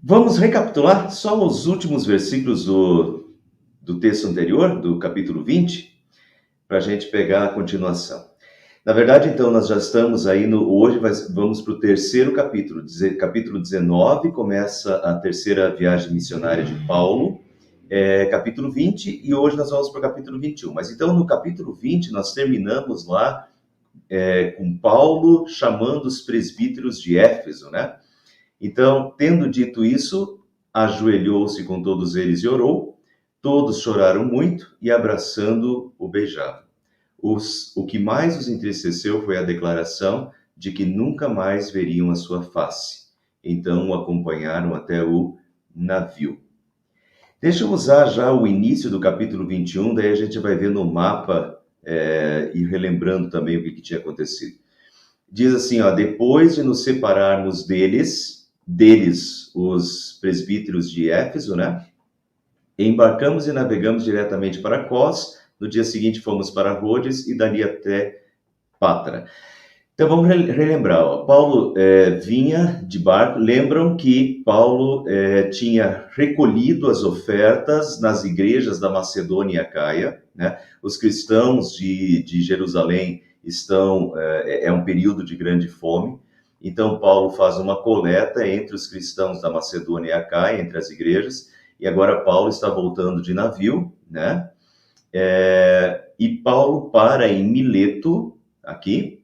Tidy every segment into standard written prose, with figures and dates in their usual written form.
Vamos recapitular só os últimos versículos do texto anterior, do capítulo 20, para a gente pegar a continuação. Na verdade, então, nós já estamos aí hoje vamos para o terceiro capítulo. Capítulo 19 começa a terceira viagem missionária de Paulo, capítulo 20, e hoje nós vamos para o capítulo 21. Mas então, no capítulo 20, nós terminamos lá com Paulo chamando os presbíteros de Éfeso, né? Então, tendo dito isso, ajoelhou-se com todos eles e orou. Todos choraram muito e, abraçando, o beijavam. O que mais os entristeceu foi a declaração de que nunca mais veriam a sua face. Então, o acompanharam até o navio. Deixa eu usar já o início do capítulo 21, daí a gente vai ver no mapa e relembrando também o que tinha acontecido. Diz assim, depois de nos separarmos deles, os presbíteros de Éfeso, né? Embarcamos e navegamos diretamente para Cós. No dia seguinte fomos para Rhodes e dali até Pátara. Então vamos relembrar. Paulo vinha de barco. Lembram que Paulo tinha recolhido as ofertas nas igrejas da Macedônia e Acaia, né? Os cristãos de Jerusalém estão um período de grande fome. Então Paulo faz uma coleta entre os cristãos da Macedônia e Acaia, entre as igrejas. E agora Paulo está voltando de navio, né? E Paulo para em Mileto, aqui.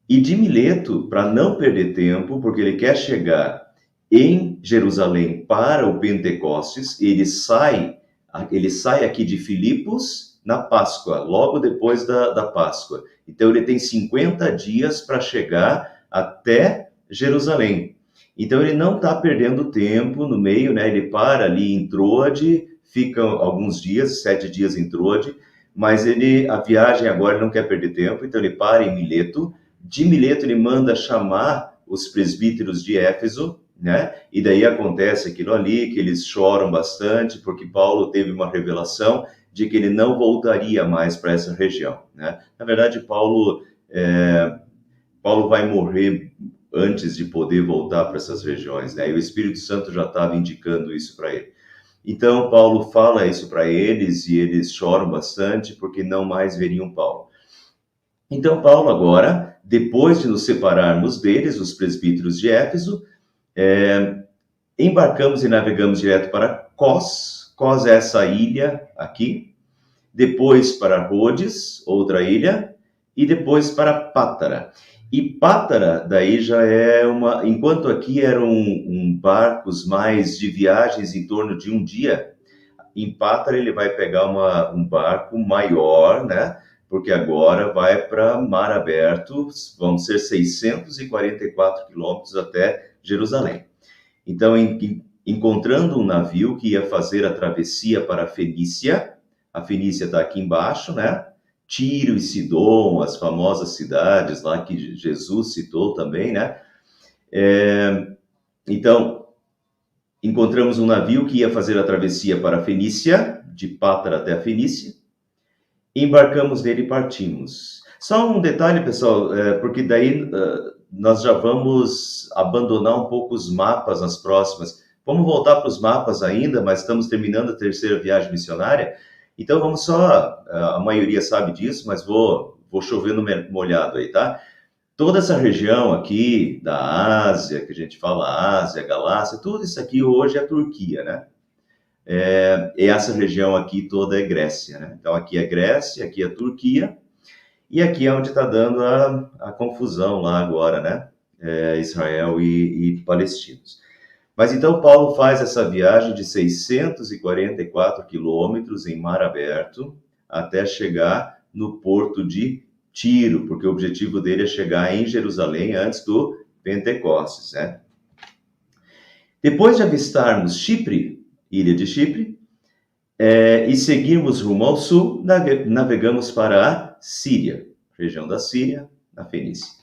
E de Mileto, para não perder tempo, porque ele quer chegar em Jerusalém para o Pentecostes, ele sai aqui de Filipos na Páscoa, logo depois da Páscoa. Então ele tem 50 dias para chegar até Jerusalém. Então ele não está perdendo tempo no meio, né? Ele para ali em Troade, fica alguns dias, 7 dias em Troade, mas a viagem agora ele não quer perder tempo, então ele para em Mileto. De Mileto ele manda chamar os presbíteros de Éfeso, né? E daí acontece aquilo ali, que eles choram bastante, porque Paulo teve uma revelação de que ele não voltaria mais para essa região, né? Na verdade, Paulo vai morrer antes de poder voltar para essas regiões, né? E o Espírito Santo já estava indicando isso para ele. Então, Paulo fala isso para eles e eles choram bastante porque não mais veriam Paulo. Então, Paulo agora, depois de nos separarmos deles, os presbíteros de Éfeso, embarcamos e navegamos direto para Cós. Cós é essa ilha aqui. Depois para Rhodes, outra ilha. E depois para Pátara. E Pátara, daí já é enquanto aqui eram barcos mais de viagens em torno de um dia, em Pátara ele vai pegar um barco maior, né? Porque agora vai para mar aberto, vão ser 644 quilômetros até Jerusalém. Então, encontrando um navio que ia fazer a travessia para a Fenícia está aqui embaixo, né? Tiro e Sidom, as famosas cidades lá que Jesus citou também, né? Então, encontramos um navio que ia fazer a travessia para a Fenícia, de Pátara até a Fenícia. Embarcamos nele e partimos. Só um detalhe, pessoal, porque daí nós já vamos abandonar um pouco os mapas nas próximas. Vamos voltar para os mapas ainda, mas estamos terminando a terceira viagem missionária. Então vamos só, a maioria sabe disso, mas vou chover no molhado aí, tá? Toda essa região aqui da Ásia, que a gente fala Ásia, Galácia, tudo isso aqui hoje é a Turquia, né? Essa região aqui toda é Grécia, né? Então aqui é Grécia, aqui é Turquia, e aqui é onde está dando a confusão lá agora, né? Israel e palestinos. Mas então Paulo faz essa viagem de 644 quilômetros em mar aberto até chegar no porto de Tiro, porque o objetivo dele é chegar em Jerusalém antes do Pentecostes, né? Depois de avistarmos Chipre, ilha de Chipre, e seguirmos rumo ao sul, navegamos para a Síria, região da Síria, na Fenícia.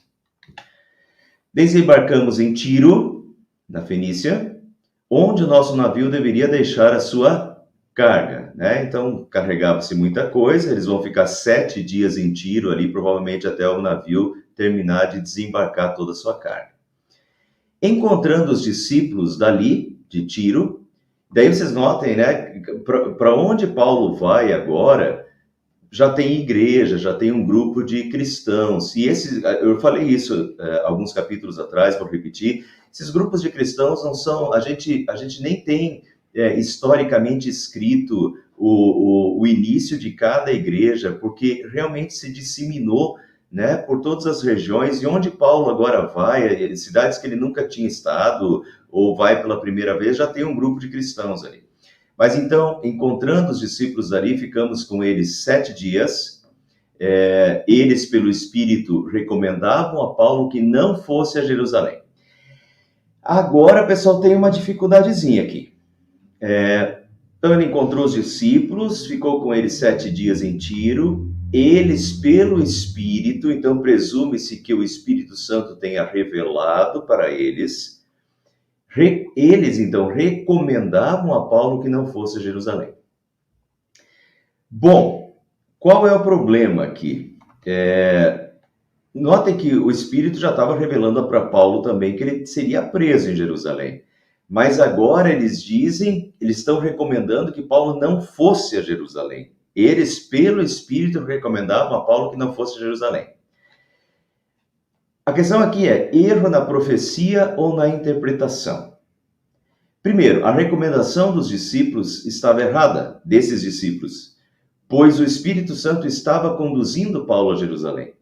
Desembarcamos em Tiro, na Fenícia, onde o nosso navio deveria deixar a sua carga, né? Então, carregava-se muita coisa, eles vão ficar 7 dias em Tiro, ali, provavelmente até o navio terminar de desembarcar toda a sua carga. encontrando os discípulos dali, de Tiro. Daí vocês notem, né, para onde Paulo vai agora, já tem igreja, já tem um grupo de cristãos. E eu falei isso alguns capítulos atrás, vou repetir, esses grupos de cristãos não são, a gente nem tem historicamente escrito o início de cada igreja, porque realmente se disseminou, né, por todas as regiões, e onde Paulo agora vai, cidades que ele nunca tinha estado, ou vai pela primeira vez, já tem um grupo de cristãos ali. Mas então, encontrando os discípulos ali, ficamos com eles 7 dias. Eles, pelo Espírito, recomendavam a Paulo que não fosse a Jerusalém. Agora, pessoal, tem uma dificuldadezinha aqui. Então, ele encontrou os discípulos, ficou com eles 7 dias em Tiro. Eles, pelo Espírito, então presume-se que o Espírito Santo tenha revelado para eles. Eles, então, recomendavam a Paulo que não fosse a Jerusalém. Bom, qual é o problema aqui? Notem que o Espírito já estava revelando para Paulo também que ele seria preso em Jerusalém. Mas agora eles estão recomendando que Paulo não fosse a Jerusalém. Eles, pelo Espírito, recomendavam a Paulo que não fosse a Jerusalém. A questão aqui é erro na profecia ou na interpretação? Primeiro, a recomendação dos discípulos estava errada, desses discípulos, pois o Espírito Santo estava conduzindo Paulo a Jerusalém.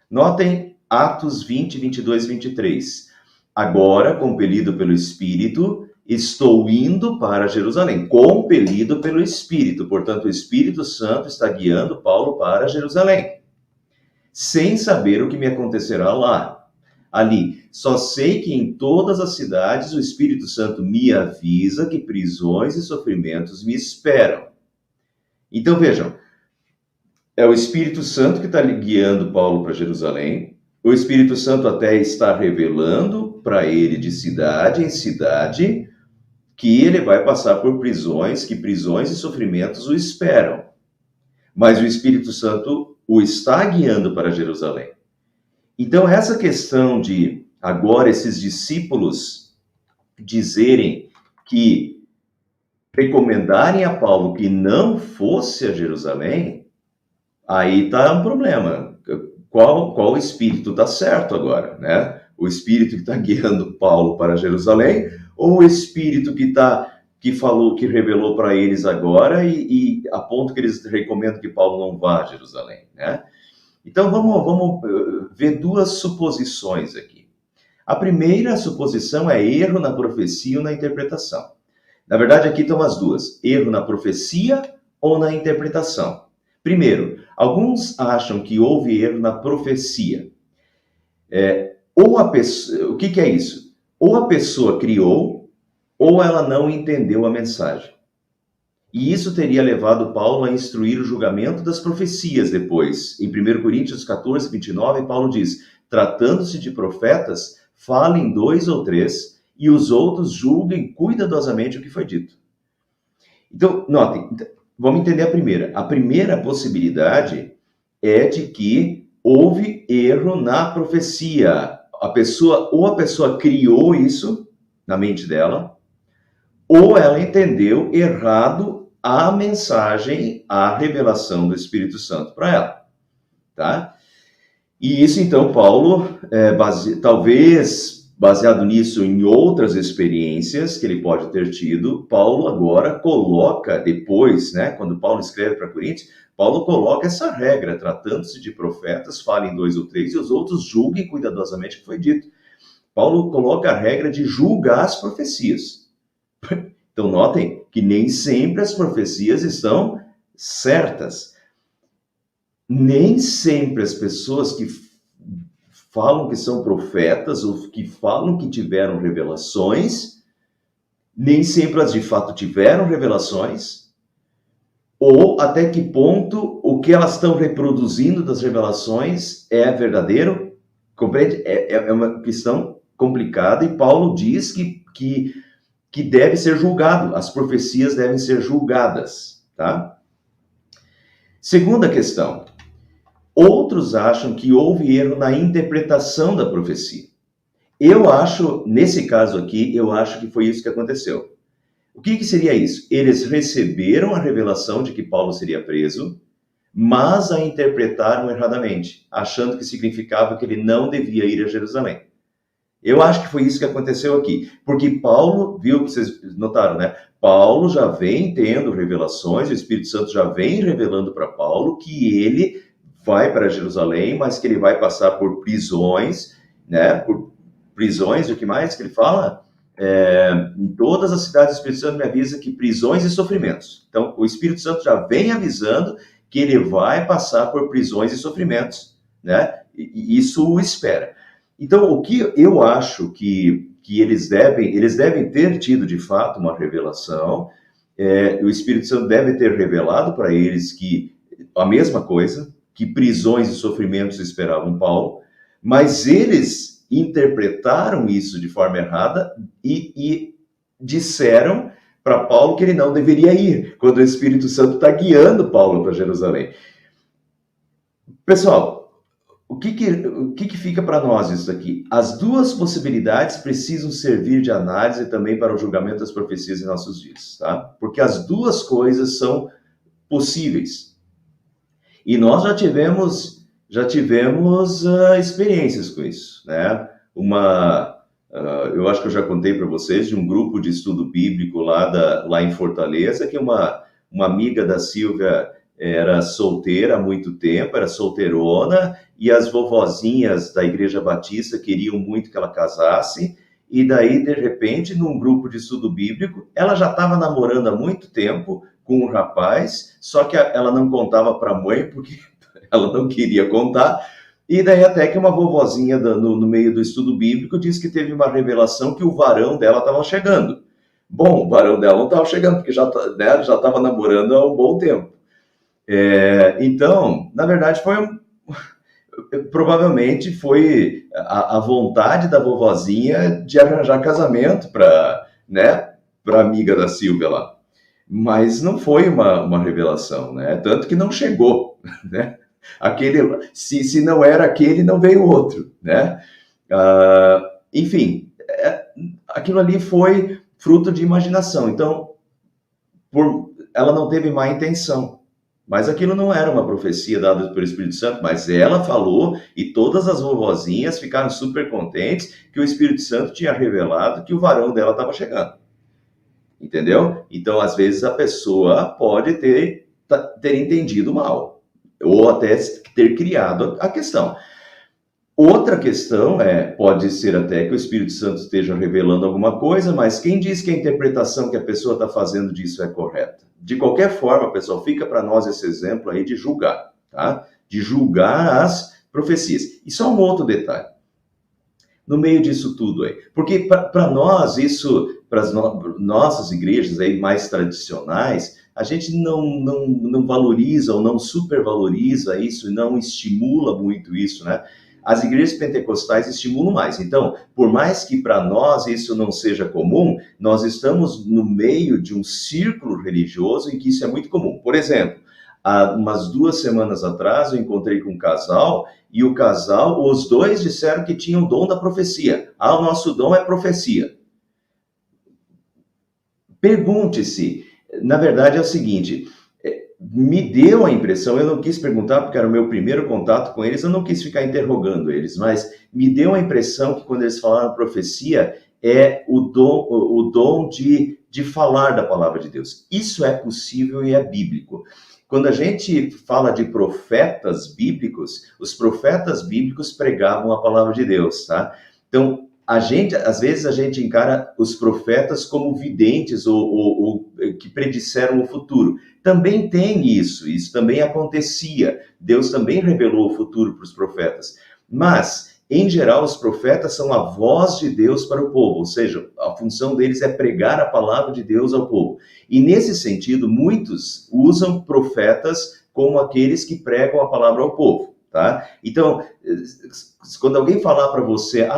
Notem Atos 20, 22 e 23. Agora, compelido pelo Espírito, estou indo para Jerusalém. Compelido pelo Espírito. Portanto, o Espírito Santo está guiando Paulo para Jerusalém. Sem saber o que me acontecerá lá. Ali, só sei que em todas as cidades o Espírito Santo me avisa que prisões e sofrimentos me esperam. Então, vejam, é o Espírito Santo que está guiando Paulo para Jerusalém. O Espírito Santo até está revelando para ele de cidade em cidade que ele vai passar por prisões, que prisões e sofrimentos o esperam. Mas o Espírito Santo o está guiando para Jerusalém. Então, essa questão de agora esses discípulos dizerem que recomendarem a Paulo que não fosse a Jerusalém, aí está um problema. Qual espírito está certo agora, né? O espírito que está guiando Paulo para Jerusalém ou o espírito que falou, que revelou para eles agora e a ponto que eles recomendam que Paulo não vá a Jerusalém, né? Então, vamos ver duas suposições aqui. A primeira suposição é erro na profecia ou na interpretação. Na verdade, aqui estão as duas. Erro na profecia ou na interpretação. Primeiro, alguns acham que houve erro na profecia. O que é isso? Ou a pessoa criou, ou ela não entendeu a mensagem. E isso teria levado Paulo a instruir o julgamento das profecias depois. Em 1 Coríntios 14, 29, Paulo diz, tratando-se de profetas, falem 2 ou 3, e os outros julguem cuidadosamente o que foi dito. Então, notem, vamos entender a primeira. A primeira possibilidade é de que houve erro na profecia. A pessoa criou isso na mente dela, ou ela entendeu errado a mensagem, a revelação do Espírito Santo para ela, tá? E isso, então, Paulo, talvez baseado nisso em outras experiências que ele pode ter tido, Paulo agora coloca, depois, né, quando Paulo escreve para Coríntios, Paulo coloca essa regra, tratando-se de profetas, falem 2 ou 3, e os outros julguem cuidadosamente o que foi dito. Paulo coloca a regra de julgar as profecias. Então, notem que nem sempre as profecias estão certas. Nem sempre as pessoas que falam que são profetas ou que falam que tiveram revelações, nem sempre as de fato tiveram revelações, ou até que ponto o que elas estão reproduzindo das revelações é verdadeiro. Compreende? É uma questão complicada e Paulo diz que deve ser julgado, as profecias devem ser julgadas, tá? Segunda questão, outros acham que houve erro na interpretação da profecia. Eu acho, nesse caso aqui, eu acho que foi isso que aconteceu. O que seria isso? Eles receberam a revelação de que Paulo seria preso, mas a interpretaram erradamente, achando que significava que ele não devia ir a Jerusalém. Eu acho que foi isso que aconteceu aqui, porque Paulo, viu que vocês notaram, né? Paulo já vem tendo revelações, o Espírito Santo já vem revelando para Paulo que ele vai para Jerusalém, mas que ele vai passar por prisões, né? Por prisões, o que mais que ele fala? Em todas as cidades, o Espírito Santo me avisa que prisões e sofrimentos. Então, o Espírito Santo já vem avisando que ele vai passar por prisões e sofrimentos, né? E isso o espera. Então, o que eu acho que eles devem ter tido, de fato, uma revelação, o Espírito Santo deve ter revelado para eles que a mesma coisa, que prisões e sofrimentos esperavam Paulo, mas eles interpretaram isso de forma errada e disseram para Paulo que ele não deveria ir, quando o Espírito Santo está guiando Paulo para Jerusalém. Pessoal, o que fica para nós isso aqui? As duas possibilidades precisam servir de análise também para o julgamento das profecias em nossos dias, tá? Porque as duas coisas são possíveis. E nós já tivemos experiências com isso, né? Eu acho que eu já contei para vocês de um grupo de estudo bíblico lá em Fortaleza, que uma amiga da Silvia era solteira há muito tempo, era solteirona, e as vovozinhas da Igreja Batista queriam muito que ela casasse, e daí, de repente, num grupo de estudo bíblico, ela já estava namorando há muito tempo com um rapaz, só que ela não contava para a mãe, porque ela não queria contar, e daí até que uma vovozinha no meio do estudo bíblico disse que teve uma revelação que o varão dela estava chegando. Bom, o varão dela não estava chegando, porque já estava namorando há um bom tempo. Então, na verdade, provavelmente foi a vontade da vovozinha de arranjar casamento para, né, para amiga da Silvia lá. Mas não foi uma revelação, né? Tanto que não chegou, né? Se não era aquele, não veio outro, né? Enfim, aquilo ali foi fruto de imaginação. Então, ela não teve má intenção. Mas aquilo não era uma profecia dada pelo Espírito Santo, mas ela falou e todas as vovozinhas ficaram super contentes que o Espírito Santo tinha revelado que o varão dela estava chegando. Entendeu? Então, às vezes, a pessoa pode ter entendido mal, ou até ter criado a questão. Outra questão pode ser até que o Espírito Santo esteja revelando alguma coisa, mas quem diz que a interpretação que a pessoa está fazendo disso é correta? De qualquer forma, pessoal, fica para nós esse exemplo aí de julgar, tá? De julgar as profecias. E só um outro detalhe. No meio disso tudo aí. Porque para nós, para as nossas igrejas aí mais tradicionais, a gente não valoriza ou não supervaloriza isso e não estimula muito isso, né? As igrejas pentecostais estimulam mais. Então, por mais que para nós isso não seja comum, nós estamos no meio de um círculo religioso em que isso é muito comum. Por exemplo, há umas 2 semanas atrás eu encontrei com um casal e o casal, os dois disseram que tinham o dom da profecia. O nosso dom é profecia. Pergunte-se, na verdade é o seguinte, me deu a impressão, eu não quis perguntar porque era o meu primeiro contato com eles, eu não quis ficar interrogando eles, mas me deu a impressão que quando eles falaram profecia, é o dom de falar da palavra de Deus. Isso é possível e é bíblico. Quando a gente fala de profetas bíblicos, os profetas bíblicos pregavam a palavra de Deus, tá? Então, às vezes a gente encara os profetas como videntes ou que predisseram o futuro. Também tem isso também acontecia. Deus também revelou o futuro para os profetas. Mas, em geral, os profetas são a voz de Deus para o povo, ou seja, a função deles é pregar a palavra de Deus ao povo. E nesse sentido, muitos usam profetas como aqueles que pregam a palavra ao povo, tá? Então, quando alguém falar para você,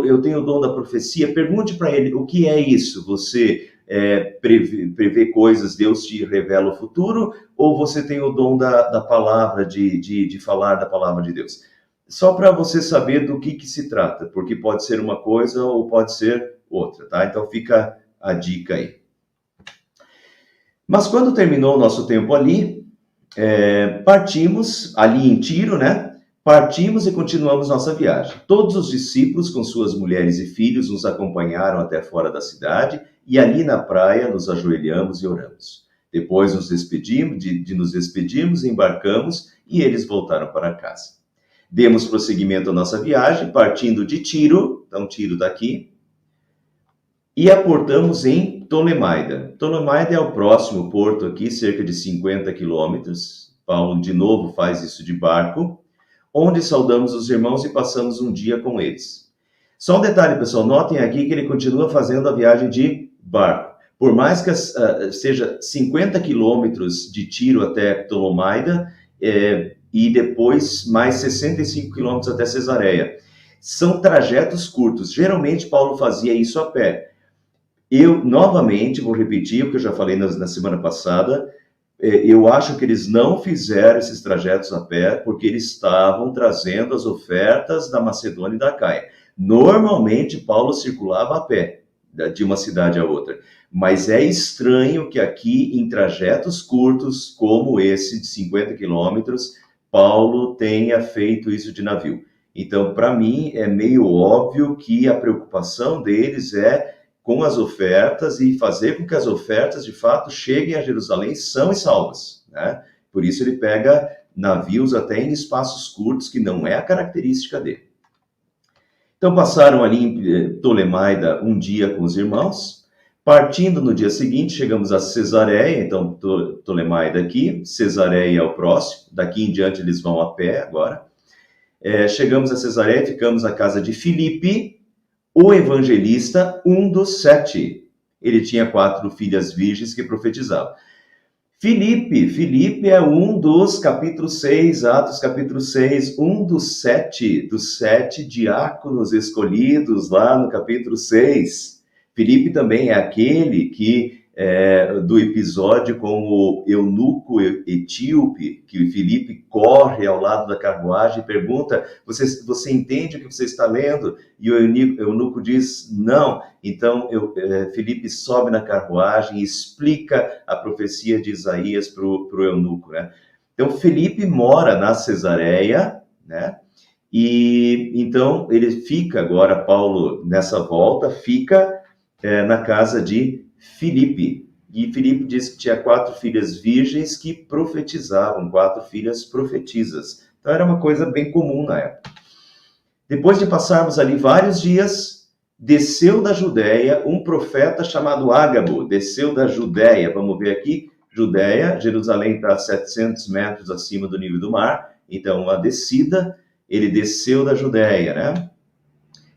eu tenho o dom da profecia, pergunte para ele, o que é isso? Você prevê coisas, Deus te revela o futuro, ou você tem o dom da palavra, de falar da palavra de Deus? só para você saber do que se trata, porque pode ser uma coisa ou pode ser outra, tá? Então fica a dica aí. Mas quando terminou o nosso tempo ali, partimos ali em Tiro, né? Partimos e continuamos nossa viagem. Todos os discípulos com suas mulheres e filhos nos acompanharam até fora da cidade e ali na praia nos ajoelhamos e oramos. Depois nos despedimos, de nos despedirmos, embarcamos e eles voltaram para casa. Demos prosseguimento à nossa viagem, partindo de Tiro, então Tiro daqui, e aportamos em Ptolemaida. Ptolemaida é o próximo porto aqui, cerca de 50 quilômetros. Paulo, de novo, faz isso de barco, onde saudamos os irmãos e passamos um dia com eles. Só um detalhe, pessoal, notem aqui que ele continua fazendo a viagem de barco. Por mais que seja 50 quilômetros de Tiro até Ptolemaida, e depois mais 65 quilômetros até Cesareia. São trajetos curtos. Geralmente, Paulo fazia isso a pé. Eu, novamente, vou repetir o que eu já falei na semana passada, eu acho que eles não fizeram esses trajetos a pé porque eles estavam trazendo as ofertas da Macedônia e da Caia. Normalmente, Paulo circulava a pé, de uma cidade a outra. Mas é estranho que aqui, em trajetos curtos, como esse de 50 quilômetros, Paulo tenha feito isso de navio. Então, para mim, é meio óbvio que a preocupação deles é com as ofertas e fazer com que as ofertas, de fato, cheguem a Jerusalém são e salvas, né? Por isso ele pega navios até em espaços curtos, que não é a característica dele. Então, passaram ali em Ptolemaida um dia com os irmãos. Partindo no dia seguinte, chegamos a Cesareia, então Ptolemaida aqui, Cesareia é o próximo, daqui em diante eles vão a pé agora. Chegamos a Cesareia, ficamos na casa de Filipe, o evangelista, um dos 7. Ele tinha 4 filhas virgens que profetizavam. Filipe é um dos capítulo 6, Atos capítulo 6, um dos 7 diáconos escolhidos lá no capítulo 6. Filipe também é aquele que, do episódio com o eunuco etíope, que Filipe corre ao lado da carruagem e pergunta, você entende o que você está lendo? E o eunuco diz, não. Então, Filipe sobe na carruagem e explica a profecia de Isaías para o eunuco, né? Então, Filipe mora na Cesareia, né? E então ele fica agora, Paulo, nessa volta, fica na casa de Filipe. E Filipe diz que tinha 4 filhas virgens que profetizavam, 4 filhas profetisas. Então era uma coisa bem comum na época. Depois de passarmos ali vários dias, desceu da Judéia um profeta chamado Ágabo. Desceu da Judéia, vamos ver aqui, Judéia, Jerusalém está a 700 metros acima do nível do mar, então uma descida, ele desceu da Judéia, né?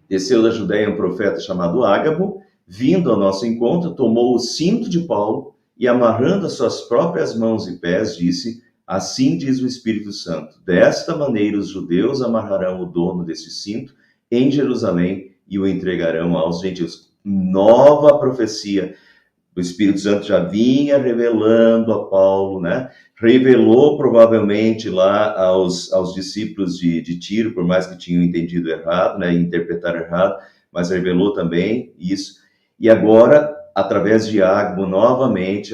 Desceu da Judéia um profeta chamado Ágabo, vindo ao nosso encontro, tomou o cinto de Paulo e, amarrando as suas próprias mãos e pés, disse, assim diz o Espírito Santo, desta maneira os judeus amarrarão o dono desse cinto em Jerusalém e o entregarão aos gentios. Nova profecia. O Espírito Santo já vinha revelando a Paulo, né? Revelou provavelmente lá aos discípulos de Tiro, por mais que tinham entendido errado, né? Interpretaram errado, mas revelou também isso. E agora, através de Ágabo, novamente,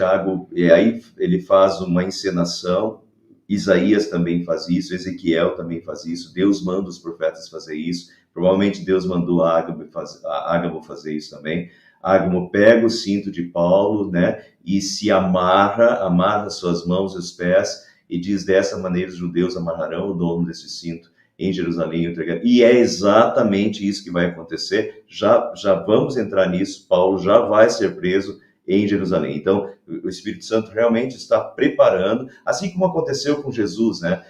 e aí ele faz uma encenação, Isaías também faz isso, Ezequiel também faz isso, Deus manda os profetas fazer isso, provavelmente Deus mandou Ágabo fazer isso também. Ágabo pega o cinto de Paulo, né, e se amarra suas mãos e os pés, e diz, dessa maneira os judeus amarrarão o dono desse cinto em Jerusalém, e é exatamente isso que vai acontecer, já vamos entrar nisso, Paulo já vai ser preso em Jerusalém. Então, o Espírito Santo realmente está preparando, assim como aconteceu com Jesus, né,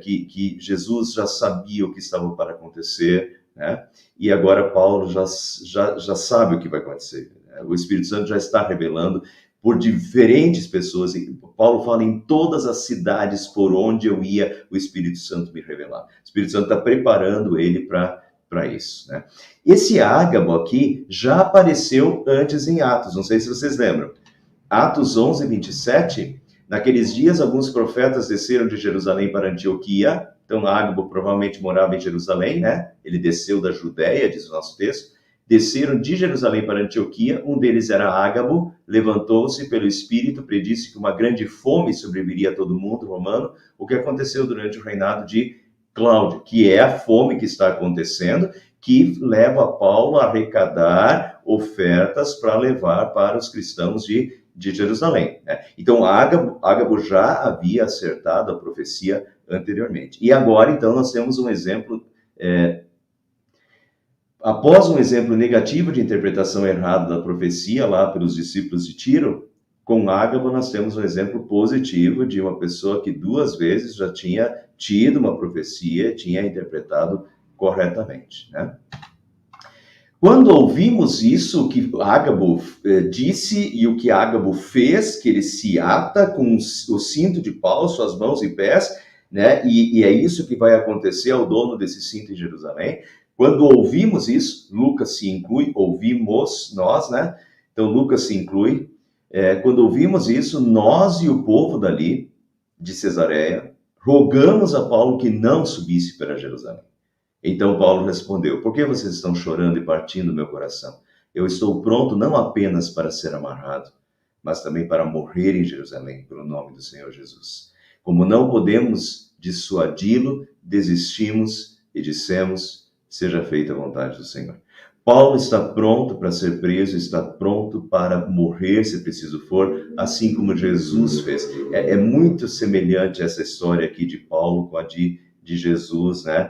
que Jesus já sabia o que estava para acontecer, né, e agora Paulo já sabe o que vai acontecer, né? O Espírito Santo já está revelando por diferentes pessoas, e Paulo fala em todas as cidades por onde eu ia, o Espírito Santo me revelar. O Espírito Santo está preparando ele para isso, né? Esse Ágabo aqui já apareceu antes em Atos, não sei se vocês lembram. Atos 11, 27, Naqueles dias, alguns profetas desceram de Jerusalém para Antioquia. Então, Ágabo provavelmente morava em Jerusalém, né? Ele desceu da Judéia, diz o nosso texto. Desceram de Jerusalém para Antioquia. Um deles era Ágabo. Levantou-se pelo Espírito, predisse que uma grande fome sobreviria a todo mundo romano, o que aconteceu durante o reinado de Cláudio, que é a fome que está acontecendo, que leva Paulo a arrecadar ofertas para levar para os cristãos de Jerusalém, né? Então, Ágabo já havia acertado a profecia anteriormente. E agora, então, nós temos um exemplo, após um exemplo negativo de interpretação errada da profecia lá pelos discípulos de Tiro, com Ágabo nós temos um exemplo positivo de uma pessoa que 2 vezes já tinha tido uma profecia, tinha interpretado corretamente, né? Quando ouvimos isso, o que Ágabo disse e o que Ágabo fez, que ele se ata com o cinto de pau, suas mãos e pés, né? E é isso que vai acontecer ao dono desse cinto em Jerusalém. Quando ouvimos isso, Lucas se inclui, ouvimos nós, né? Então Lucas se inclui. Quando ouvimos isso, nós e o povo dali, de Cesareia, rogamos a Paulo que não subisse para Jerusalém. Então Paulo respondeu: por que vocês estão chorando e partindo meu coração? Eu estou pronto não apenas para ser amarrado, mas também para morrer em Jerusalém, pelo nome do Senhor Jesus. Como não podemos dissuadi-lo, desistimos e dissemos: seja feita a vontade do Senhor. Paulo está pronto para ser preso, está pronto para morrer, se preciso for, assim como Jesus fez. É muito semelhante essa história aqui de Paulo com a de Jesus, né?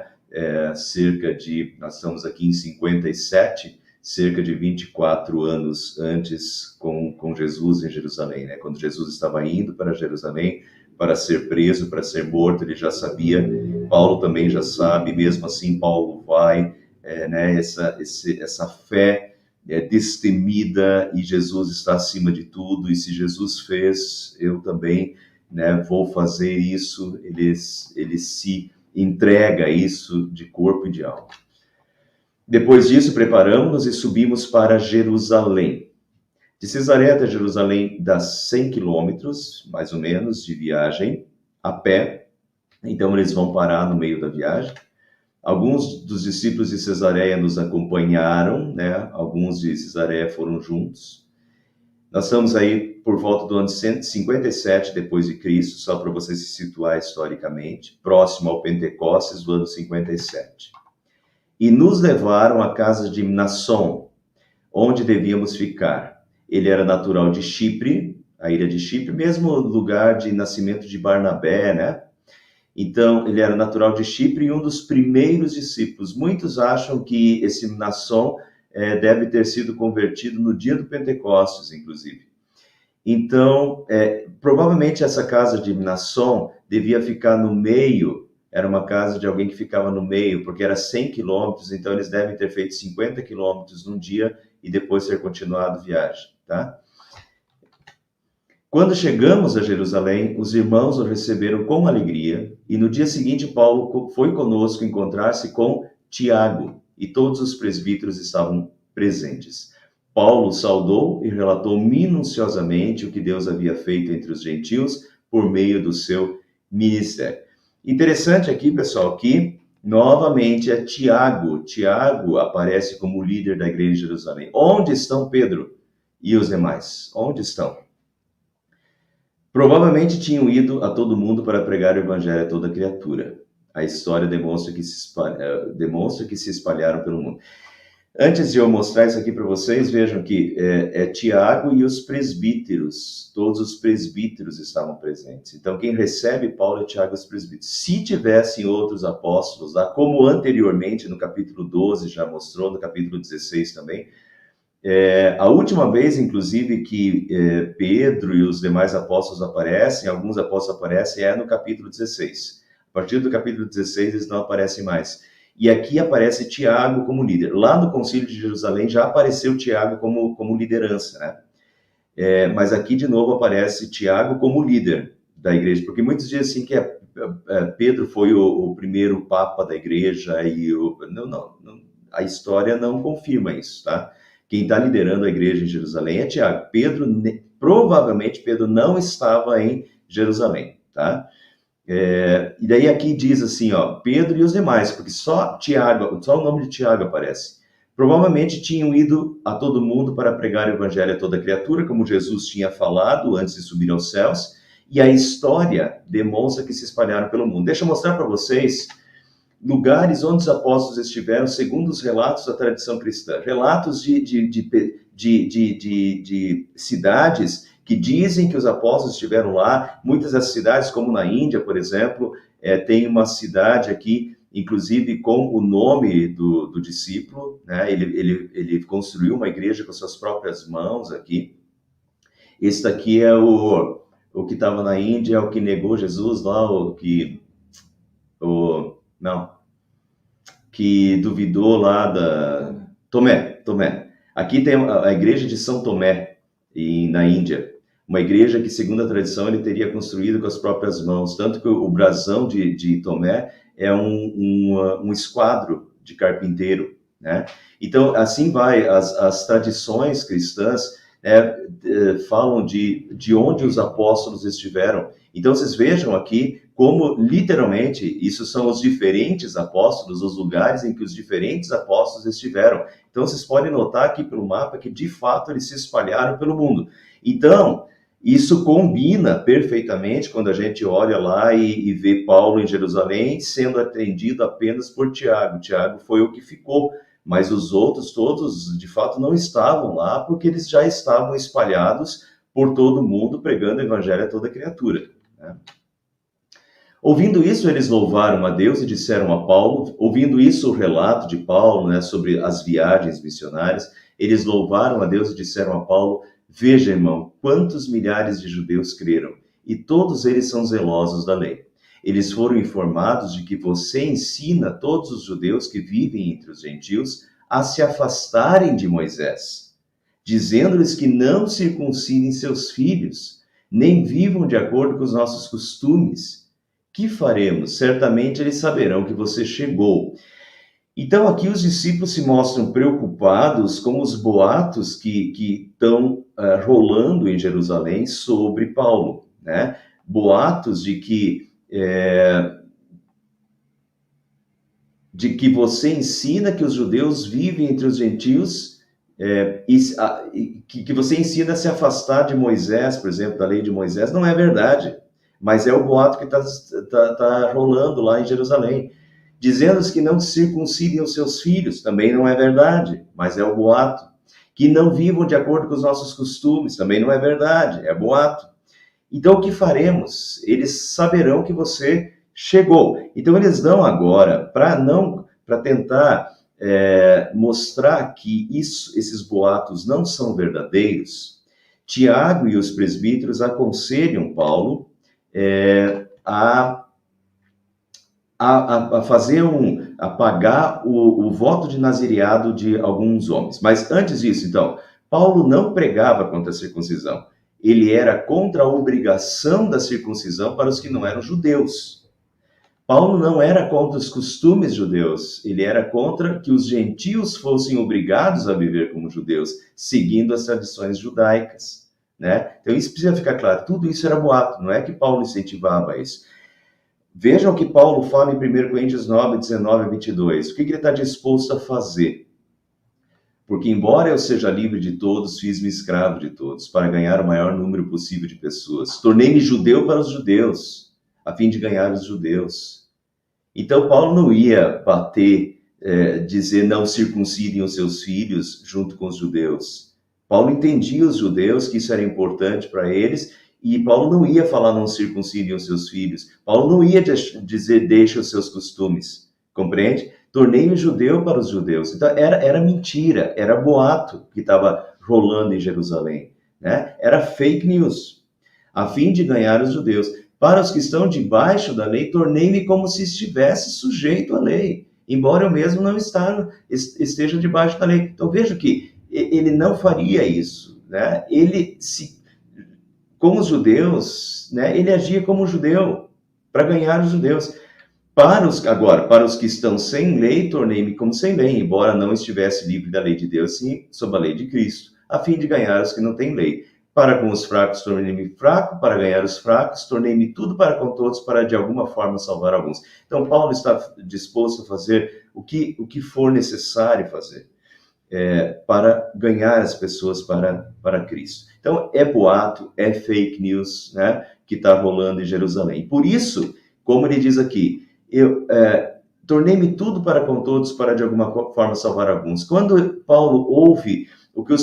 Nós estamos aqui em 57, cerca de 24 anos antes com Jesus em Jerusalém, né? Quando Jesus estava indo para Jerusalém para ser preso, para ser morto, ele já sabia, Paulo também já sabe, mesmo assim Paulo vai, né? Essa fé destemida, e Jesus está acima de tudo, e se Jesus fez, eu também, né, vou fazer isso. Ele se entrega isso de corpo e de alma. Depois disso, preparamos-nos e subimos para Jerusalém. De Cesareia até Jerusalém dá 100 quilômetros, mais ou menos, de viagem, a pé. Então, eles vão parar no meio da viagem. Alguns dos discípulos de Cesareia nos acompanharam, né? Alguns de Cesareia foram juntos. Nós estamos aí por volta do ano 157 depois de Cristo, só para você se situar historicamente, próximo ao Pentecostes do ano 57. E nos levaram à casa de Mnasson, onde devíamos ficar. Ele era natural de Chipre, a ilha de Chipre, mesmo lugar de nascimento de Barnabé, né? Então, ele era natural de Chipre e um dos primeiros discípulos. Muitos acham que esse Mnasson deve ter sido convertido no dia do Pentecostes, inclusive. Então, provavelmente essa casa de Mnasson devia ficar no meio, era uma casa de alguém que ficava no meio, porque era 100 quilômetros, então eles devem ter feito 50 quilômetros num dia e depois ter continuado a viagem, tá? Quando chegamos a Jerusalém, os irmãos o receberam com alegria, e no dia seguinte Paulo foi conosco encontrar-se com Tiago, e todos os presbíteros estavam presentes. Paulo saudou e relatou minuciosamente o que Deus havia feito entre os gentios por meio do seu ministério. Interessante aqui, pessoal, que novamente é Tiago. Tiago aparece como líder da igreja de Jerusalém. Onde estão Pedro e os demais? Onde estão? Provavelmente tinham ido a todo mundo para pregar o evangelho a toda criatura. A história demonstra que se espalharam pelo mundo. Antes de eu mostrar isso aqui para vocês, vejam que é Tiago e os presbíteros. Todos os presbíteros estavam presentes. Então, quem recebe Paulo é Tiago e os presbíteros. Se tivessem outros apóstolos lá, como anteriormente no capítulo 12 já mostrou, no capítulo 16 também, a última vez, inclusive, que Pedro e os demais apóstolos aparecem, alguns apóstolos aparecem, é no capítulo 16. A partir do capítulo 16, eles não aparecem mais. E aqui aparece Tiago como líder. Lá no Concílio de Jerusalém já apareceu Tiago como liderança, né? Mas aqui, de novo, aparece Tiago como líder da igreja, porque muitos dizem assim que Pedro foi o primeiro papa da igreja, e não, a história não confirma isso, tá? Quem está liderando a igreja em Jerusalém é Tiago. Provavelmente Pedro não estava em Jerusalém, tá? E daí aqui diz assim, ó, Pedro e os demais, porque só o nome de Tiago aparece. Provavelmente tinham ido a todo mundo para pregar o evangelho a toda criatura, como Jesus tinha falado antes de subir aos céus, e a história demonstra que se espalharam pelo mundo. Deixa eu mostrar para vocês lugares onde os apóstolos estiveram, segundo os relatos da tradição cristã. Relatos de cidades que dizem que os apóstolos estiveram lá. Muitas dessas cidades, como na Índia, por exemplo, tem uma cidade aqui, inclusive com o nome do discípulo, né? Ele construiu uma igreja com suas próprias mãos aqui. Esse daqui é o que estava na Índia, o que negou Jesus lá, que duvidou lá da... Tomé. Aqui tem a igreja de São Tomé, na Índia. Uma igreja que, segundo a tradição, ele teria construído com as próprias mãos. Tanto que o brasão de Tomé é um esquadro de carpinteiro, né? Então, assim vai. As tradições cristãs falam de onde os apóstolos estiveram. Então, vocês vejam aqui como, literalmente, isso são os diferentes apóstolos, os lugares em que os diferentes apóstolos estiveram. Então, vocês podem notar aqui pelo mapa que, de fato, eles se espalharam pelo mundo. Então, isso combina perfeitamente quando a gente olha lá e vê Paulo em Jerusalém sendo atendido apenas por Tiago. Tiago foi o que ficou, mas os outros todos, de fato, não estavam lá porque eles já estavam espalhados por todo o mundo, pregando o evangelho a toda criatura, né? Ouvindo isso, eles louvaram a Deus e disseram a Paulo, ouvindo isso, o relato de Paulo, né, sobre as viagens missionárias, eles louvaram a Deus e disseram a Paulo: veja, irmão, quantos milhares de judeus creram, e todos eles são zelosos da lei. Eles foram informados de que você ensina todos os judeus que vivem entre os gentios a se afastarem de Moisés, dizendo-lhes que não circuncidem seus filhos, nem vivam de acordo com os nossos costumes. Que faremos? Certamente eles saberão que você chegou. Então aqui os discípulos se mostram preocupados com os boatos que estão rolando em Jerusalém sobre Paulo, né? Boatos de que você ensina que os judeus vivem entre os gentios, que você ensina a se afastar de Moisés, por exemplo, da lei de Moisés. Não é verdade, mas é o boato que tá rolando lá em Jerusalém. Dizendo que não circuncidem os seus filhos, também não é verdade, mas é o boato. Que não vivam de acordo com os nossos costumes, também não é verdade, é boato. Então, o que faremos? Eles saberão que você chegou. Então, eles dão agora, para tentar mostrar que esses boatos não são verdadeiros, Tiago e os presbíteros aconselham Paulo a pagar o voto de nazireado de alguns homens. Mas antes disso, então, Paulo não pregava contra a circuncisão. Ele era contra a obrigação da circuncisão para os que não eram judeus. Paulo não era contra os costumes judeus, ele era contra que os gentios fossem obrigados a viver como judeus, seguindo as tradições judaicas, né? Então isso precisa ficar claro, tudo isso era boato, não é que Paulo incentivava isso. Vejam o que Paulo fala em 1 Coríntios 9, 19 a 22. O que ele está disposto a fazer? Porque, embora eu seja livre de todos, fiz-me escravo de todos, para ganhar o maior número possível de pessoas. Tornei-me judeu para os judeus, a fim de ganhar os judeus. Então, Paulo não ia bater, dizer não circuncidem os seus filhos junto com os judeus. Paulo entendia os judeus, que isso era importante para eles, e Paulo não ia falar não circuncidem os seus filhos. Paulo não ia dizer deixe os seus costumes. Compreende? Tornei-me judeu para os judeus. Então era mentira, era boato que estava rolando em Jerusalém, né? Era fake news, a fim de ganhar os judeus. Para os que estão debaixo da lei, tornei-me como se estivesse sujeito à lei, embora eu mesmo não esteja debaixo da lei. Então veja que ele não faria isso, né? Com os judeus, né, ele agia como judeu, para ganhar os judeus. Para os que estão sem lei, tornei-me como sem lei, embora não estivesse livre da lei de Deus, sim, sob a lei de Cristo, a fim de ganhar os que não têm lei, Para com os fracos tornei-me fraco, para ganhar os fracos, tornei-me tudo para com todos, para de alguma forma salvar alguns. Então, Paulo está disposto a fazer o que for necessário fazer para ganhar as pessoas para Cristo. Então, é boato, é fake news, né, que está rolando em Jerusalém. Por isso, como ele diz aqui, eu tornei-me tudo para com todos, para de alguma forma salvar alguns. Quando Paulo ouve o que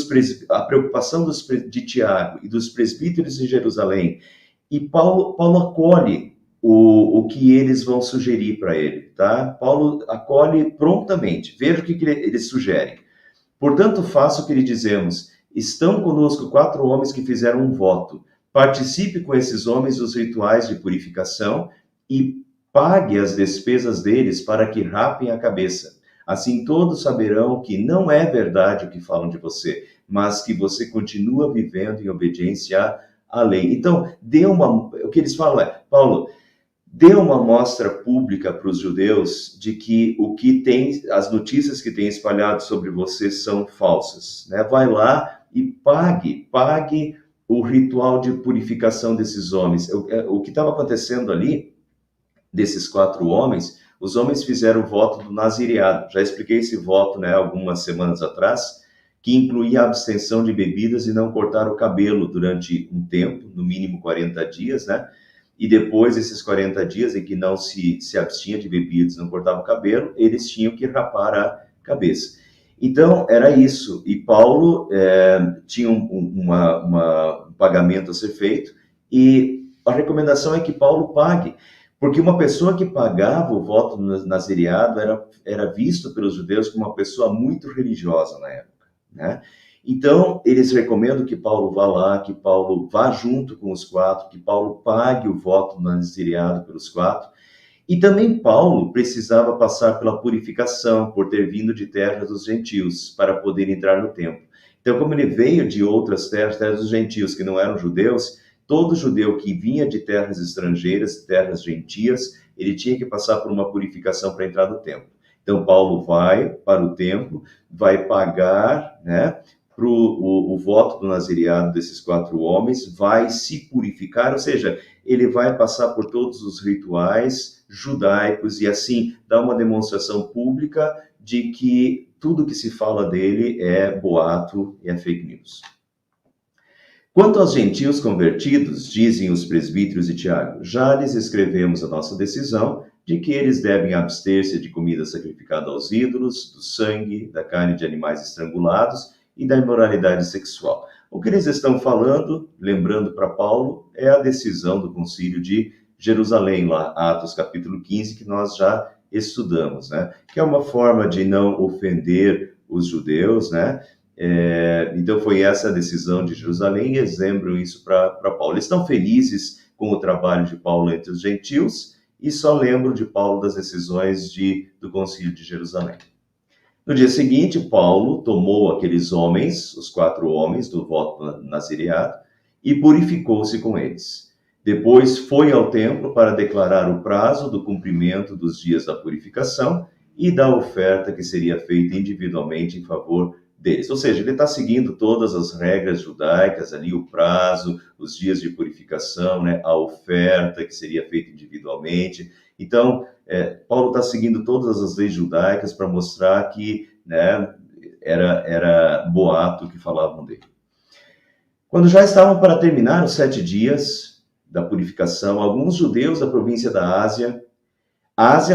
a preocupação de Tiago e dos presbíteros de Jerusalém, e Paulo acolhe o que eles vão sugerir para ele, tá? Paulo acolhe prontamente. Veja o que eles sugerem. Portanto, faça o que lhe dizemos. Estão conosco 4 homens que fizeram um voto. Participe com esses homens dos rituais de purificação e pague as despesas deles para que rapem a cabeça. Assim todos saberão que não é verdade o que falam de você, mas que você continua vivendo em obediência à lei. Então, o que eles falam é, Paulo, dê uma amostra pública para os judeus de que as notícias que têm espalhado sobre você são falsas, né? Vai lá e pague o ritual de purificação desses homens. O que estava acontecendo ali, desses 4 homens, os homens fizeram o voto do nazireado. Já expliquei esse voto, né, algumas semanas atrás, que incluía a abstenção de bebidas e não cortar o cabelo durante um tempo, no mínimo 40 dias, né? E depois desses 40 dias em que não se abstinha de bebidas, não cortava o cabelo, eles tinham que rapar a cabeça. Então, era isso. E Paulo tinha um pagamento a ser feito, e a recomendação é que Paulo pague, porque uma pessoa que pagava o voto no nazireado era visto pelos judeus como uma pessoa muito religiosa na época, né? Então, eles recomendam que Paulo vá lá, que Paulo vá junto com os 4, que Paulo pague o voto nazireado pelos 4. E também Paulo precisava passar pela purificação, por ter vindo de terras dos gentios, para poder entrar no templo. Então, como ele veio de outras terras dos gentios, que não eram judeus, todo judeu que vinha de terras estrangeiras, terras gentias, ele tinha que passar por uma purificação para entrar no templo. Então, Paulo vai para o templo, vai pagar, né, o voto do nazireado desses 4 homens, vai se purificar, ou seja, ele vai passar por todos os rituais judaicos e assim dar uma demonstração pública de que tudo que se fala dele é boato e é fake news. Quanto aos gentios convertidos, dizem os presbíteros de Tiago, já lhes escrevemos a nossa decisão de que eles devem abster-se de comida sacrificada aos ídolos, do sangue, da carne de animais estrangulados e da imoralidade sexual. O que eles estão falando, lembrando para Paulo, é a decisão do concílio de Jerusalém, lá, Atos capítulo 15, que nós já estudamos, né? Que é uma forma de não ofender os judeus, né? Então foi essa a decisão de Jerusalém, e eles lembram isso para Paulo. Eles estão felizes com o trabalho de Paulo entre os gentios e só lembram de Paulo das decisões do concílio de Jerusalém. No dia seguinte, Paulo tomou aqueles homens, os 4 homens do voto nazireado, e purificou-se com eles. Depois foi ao templo para declarar o prazo do cumprimento dos dias da purificação e da oferta que seria feita individualmente em favor deles. Ou seja, ele está seguindo todas as regras judaicas ali, o prazo, os dias de purificação, né, a oferta que seria feita individualmente. Então, Paulo está seguindo todas as leis judaicas para mostrar que, né, era boato que falavam dele. Quando já estavam para terminar os 7 dias da purificação, alguns judeus da província da Ásia,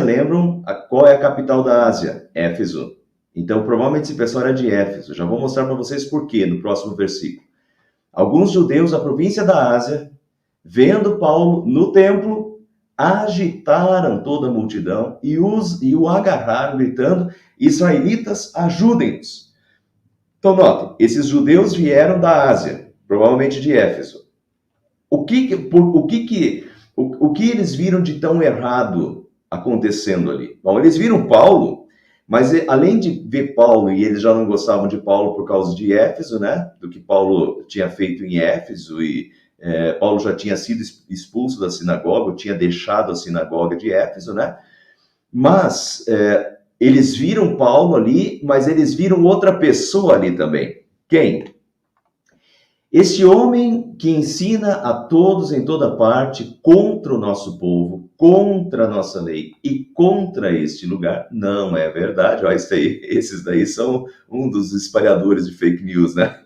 lembram qual é a capital da Ásia? Éfeso. Então, provavelmente esse pessoal era de Éfeso. Já vou mostrar para vocês por quê no próximo versículo. Alguns judeus da província da Ásia, vendo Paulo no templo, agitaram toda a multidão e o agarraram, gritando, israelitas, ajudem-nos. Então, notem, esses judeus vieram da Ásia, provavelmente de Éfeso. O que eles viram de tão errado acontecendo ali? Bom, eles viram Paulo, mas além de ver Paulo, e eles já não gostavam de Paulo por causa de Éfeso, né? Do que Paulo tinha feito em Éfeso, e Paulo já tinha sido expulso da sinagoga, tinha deixado a sinagoga de Éfeso, né? Mas eles viram Paulo ali, mas eles viram outra pessoa ali também. Quem? Este homem que ensina a todos em toda parte contra o nosso povo, contra a nossa lei e contra este lugar, não é verdade. Olha, esses daí são um dos espalhadores de fake news, né?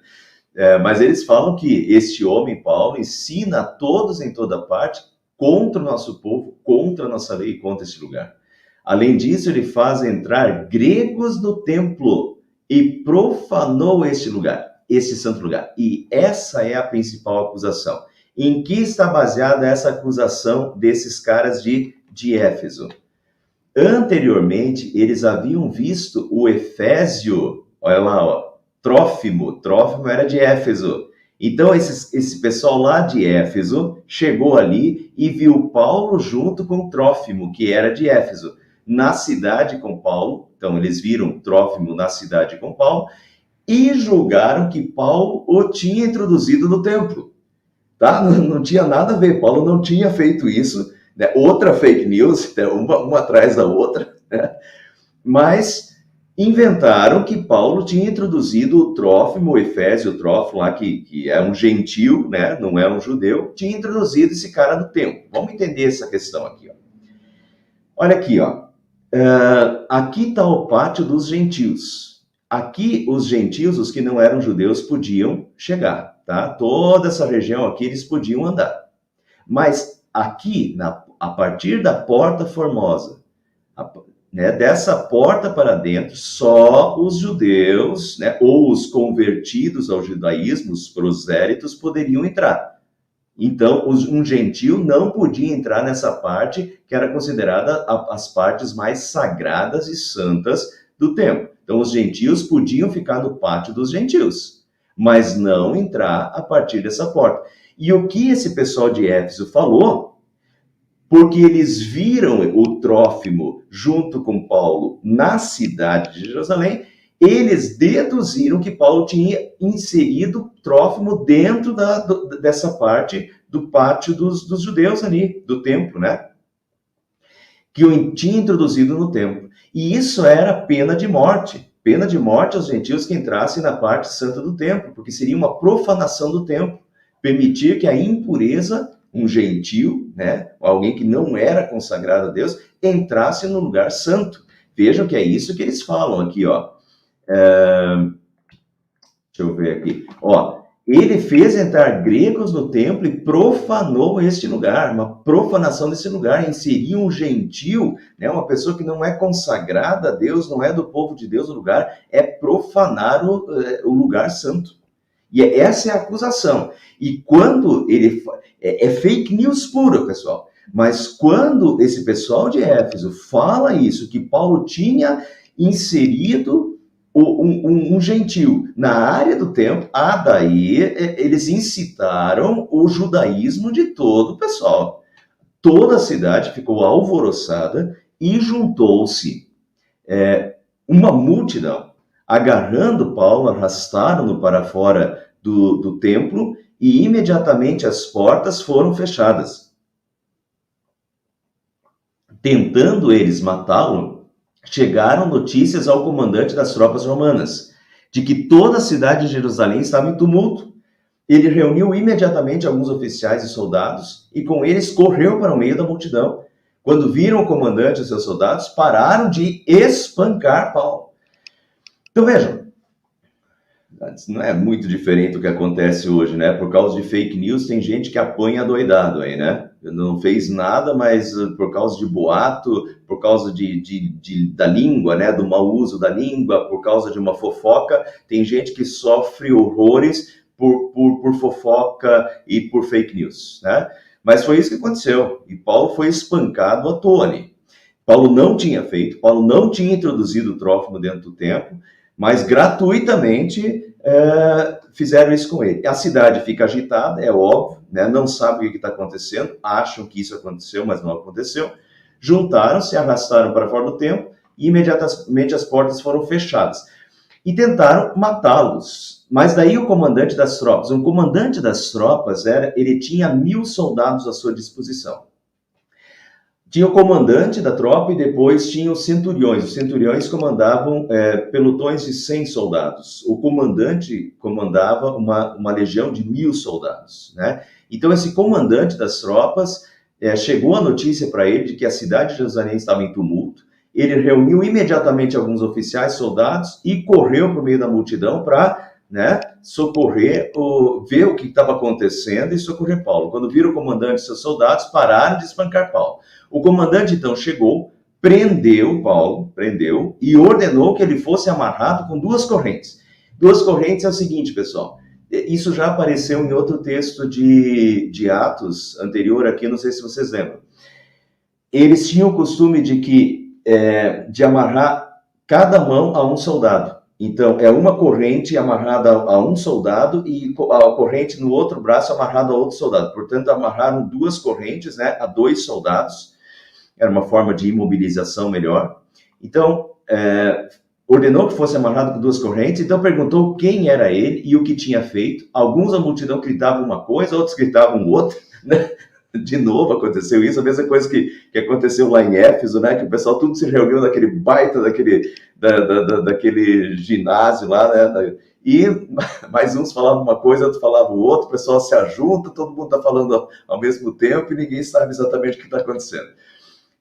Mas eles falam que este homem, Paulo, ensina a todos em toda parte contra o nosso povo, contra a nossa lei e contra este lugar. Além disso, ele faz entrar gregos no templo e profanou este lugar, este santo lugar. E essa é a principal acusação. Em que está baseada essa acusação desses caras de Éfeso? Anteriormente, eles haviam visto o Efésio, olha lá, ó, Trófimo era de Éfeso. Então, esse pessoal lá de Éfeso chegou ali e viu Paulo junto com Trófimo, que era de Éfeso, na cidade com Paulo. Então, eles viram Trófimo na cidade com Paulo e julgaram que Paulo o tinha introduzido no templo. Tá? Não tinha nada a ver, Paulo não tinha feito isso, né? Outra fake news, né? uma atrás da outra, né? Mas inventaram que Paulo tinha introduzido o Trófimo, o Efésio, o Trófimo lá, que é um gentil, né? Não é um judeu, tinha introduzido esse cara no templo. Vamos entender essa questão aqui, ó. Olha aqui, ó. Aqui está o pátio dos gentios. Aqui, os gentios, os que não eram judeus, podiam chegar, tá? Toda essa região aqui, eles podiam andar. Mas aqui, a partir da Porta Formosa, né, dessa porta para dentro, só os judeus, né, ou os convertidos ao judaísmo, os prosélitos, poderiam entrar. Então, um gentio não podia entrar nessa parte que era considerada as partes mais sagradas e santas do templo. Então, os gentios podiam ficar no pátio dos gentios, mas não entrar a partir dessa porta. E o que esse pessoal de Éfeso falou, porque eles viram o Trófimo junto com Paulo na cidade de Jerusalém, eles deduziram que Paulo tinha inserido Trófimo dentro dessa parte do pátio dos judeus ali, do templo, né? Que o tinha introduzido no templo. E isso era pena de morte aos gentios que entrassem na parte santa do templo, porque seria uma profanação do templo, permitir que a impureza, um gentio, né, alguém que não era consagrado a Deus, entrasse no lugar santo. Vejam que é isso que eles falam aqui, ó. Deixa eu ver aqui. Ó, ele fez entrar gregos no templo e profanou este lugar, uma profanação desse lugar, inserir um gentio, né, uma pessoa que não é consagrada a Deus, não é do povo de Deus no lugar, é profanar o lugar santo. E essa é a acusação. E quando ele... É fake news pura, pessoal. Mas quando esse pessoal de Éfeso fala isso, que Paulo tinha inserido um gentio na área do templo, daí eles incitaram o judaísmo de todo o pessoal. Toda a cidade ficou alvoroçada e juntou-se uma multidão, agarrando Paulo, arrastaram-no para fora do templo e imediatamente as portas foram fechadas. Tentando eles matá-lo, chegaram notícias ao comandante das tropas romanas de que toda a cidade de Jerusalém estava em tumulto. Ele reuniu imediatamente alguns oficiais e soldados e com eles correu para o meio da multidão. Quando viram o comandante e seus soldados, pararam de espancar Paulo. Então vejam, não é muito diferente do que acontece hoje, né? Por causa de fake news, tem gente que apanha doidado aí, né? Não fez nada, mas por causa de boato, por causa da língua, né? Do mau uso da língua, por causa de uma fofoca, tem gente que sofre horrores por fofoca e por fake news, né? Mas foi isso que aconteceu. E Paulo foi espancado à toa ali. Paulo não tinha feito, Paulo não tinha introduzido o Trófimo dentro do templo, mas gratuitamente fizeram isso com ele. A cidade fica agitada, é óbvio, né? Não sabe o que está acontecendo, acham que isso aconteceu, mas não aconteceu. Juntaram-se, arrastaram para fora do templo e imediatamente as portas foram fechadas. E tentaram matá-los. Mas daí o comandante das tropas, ele tinha 1000 soldados à sua disposição. Tinha o comandante da tropa e depois tinha os centuriões. Os centuriões comandavam pelotões de 100 soldados. O comandante comandava uma legião de 1.000 soldados, né? Então, esse comandante das tropas chegou a notícia para ele de que a cidade de Jerusalém estava em tumulto. Ele reuniu imediatamente alguns oficiais, soldados, e correu para o meio da multidão para, né, socorrer, ver o que estava acontecendo e socorrer Paulo. Quando viram o comandante e seus soldados, pararam de espancar Paulo. O comandante, então, chegou, prendeu Paulo, e ordenou que ele fosse amarrado com 2 correntes. 2 correntes é o seguinte, pessoal, isso já apareceu em outro texto de Atos anterior aqui, não sei se vocês lembram. Eles tinham o costume de amarrar cada mão a um soldado. Então, é uma corrente amarrada a um soldado e a corrente no outro braço amarrada a outro soldado. Portanto, amarraram 2 correntes, né, a 2 soldados. Era uma forma de imobilização melhor. Então, ordenou que fosse amarrado com 2 correntes, então perguntou quem era ele e o que tinha feito. Alguns da multidão gritavam uma coisa, outros gritavam outra, né? De novo aconteceu isso, a mesma coisa que aconteceu lá em Éfeso, né? Que o pessoal tudo se reuniu naquele baita daquele ginásio lá, né? E mais uns falavam uma coisa, outros falavam outra, o pessoal se ajunta, todo mundo está falando ao mesmo tempo e ninguém sabe exatamente o que está acontecendo.